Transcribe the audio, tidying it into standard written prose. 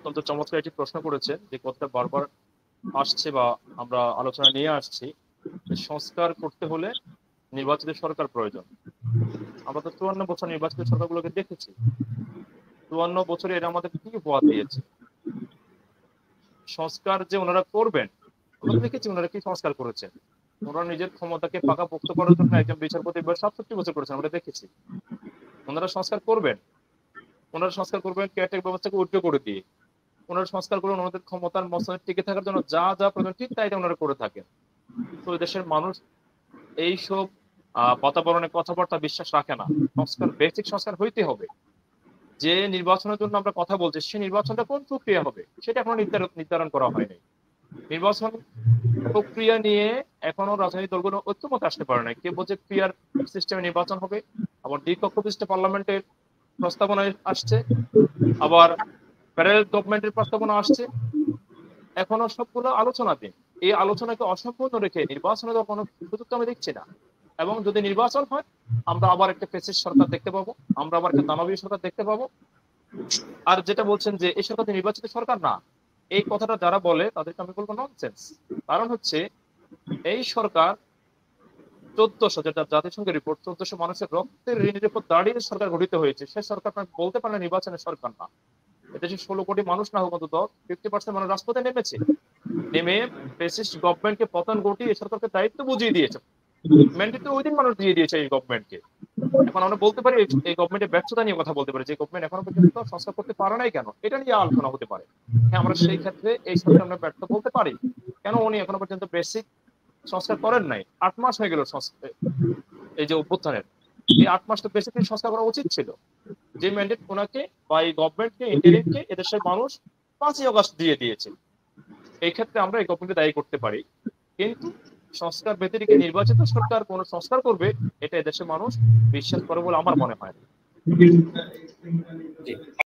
অত্যন্ত চমৎকার একটি প্রশ্ন করেছেন, যে কথাটা বারবার আসছে বা আমরা আলোচনা নিয়ে আসছি, যে সংস্কার করতে হলে নির্বাচিত সরকার প্রয়োজন। আমরা তো ৫৪ বছর নির্বাচিত সরকারগুলোকে দেখেছি। ৫৪ বছরে এরা আমাদের কি উপহার দিয়েছে? সংস্কার যে ওনারা করবেন, আমরা তো দেখেছি ওনারা কি সংস্কার করেছেন। ওনারা নিজের ক্ষমতাকে পাকাপোক্ত করার জন্য একজন বিচারপতি ৬৭ বছর করেছেন, আমরা দেখেছি। ওনারা সংস্কার করবেন, ওনারা সংস্কার করবেন কেয়ারটেক ব্যবস্থাকে উইথড্র করে দিয়ে। ওনারা সংস্কার করবেন ওনাদের ক্ষমতার মসনদে টিকে থাকার জন্য যা যা প্রয়োজন ঠিক তাই ওনারা করে থাকেন। তো দেশের মানুষ এইসব বাতাবরণে কথাবার্তা বিশ্বাস রাখে না। সংস্কার, বেসিক সংস্কার হইতে হবে। যে নির্বাচনের জন্য আমরা কথা বলছি, সে নির্বাচনটা কোন প্রক্রিয়া হবে সেটা এখনো নির্ধারণ করা হয়নি। নির্বাচন প্রক্রিয়া নিয়ে এখনো রাজনৈতিক দলগুলো ঐক্যমত আসতে পারে না। কে বলছে ক্রিয়ার সিস্টেমে নির্বাচন হবে, আবার দ্বিকক্ষ বিশিষ্ট পার্লামেন্টের প্রস্তাবনায় আসছে, আবার ফেডারেল গভর্নমেন্টের প্রস্তাবনা আসছে। এখনো সবগুলো আলোচনাতে। এই আলোচনাকে অসম্পূর্ণ রেখে নির্বাচনে তো কোনো সুযোগ তো আমি দেখছি না। এবং যদি নির্বাচন হয়, আমরা আবার একটা ফ্যাসিস্ট সরকার দেখতে পাবো, আমরা আবার একটা দানবীয় সরকার দেখতে পাবো। আর যেটা বলছেন যে এই সরকার নির্বাচিত সরকার না, এই কথাটা যারা বলে তাদেরকে আমি বলবো ননসেন্স। কারণ হচ্ছে এই সরকার ১৪০০, যেটা জাতিসংঘের রিপোর্ট, ১৪০০ মানুষের রক্তের ঋণের উপর দাঁড়িয়ে সরকার গঠিত হয়েছে। সে সরকার বলতে পারে নির্বাচনের সরকার না। এদেশে ১৬ কোটি মানুষ না হোক অন্তত 50% মানুষ রাজপথে নেমেছে। নেমে ফ্যাসিস্ট গভর্নমেন্টকে পতন ঘটিয়ে সরকারকে দায়িত্ব বুঝিয়ে দিয়েছে। ম্যান্ডেট তো ওই দিন মানুষ দিয়ে দিয়েছে এই গভর্নমেন্টকে। এখন আমরা বলতে পারি এই গভর্নমেন্টের ব্যর্থতা নিয়ে কথা বলতে পারি, যে গভর্নমেন্ট এখনো পর্যন্ত সংস্কার করতে পারে নাই কেন, এটা নিয়ে আলোচনা হতে পারে। হ্যাঁ, আমরা সেই ক্ষেত্রে এই সরকার আমরা ব্যর্থ বলতে পারি। কেন উনি এখনো পর্যন্ত বেসিক সংস্কার করেন নাই? ৮ মাস হয়ে গেল এই যে অভ্যুত্থানের। এই ৮ মাস তো বেসিকলি সংস্কার করা উচিত ছিল। যে ম্যান্ডেট ওনাকে বা এই গভর্নমেন্টকে, ইন্টারিমকে এদেশের মানুষ ৫ই আগস্ট দিয়ে দিয়েছে। এই ক্ষেত্রে আমরা এই গভর্নমেন্টকে দায়ী করতে পারি। কিন্তু সংস্কার ব্যতিরেকে নির্বাচিত সরকার কোন সংস্কার করবে, এটা এদেশের মানুষ বিশ্বাস করে বলে আমার মনে হয় না। জি।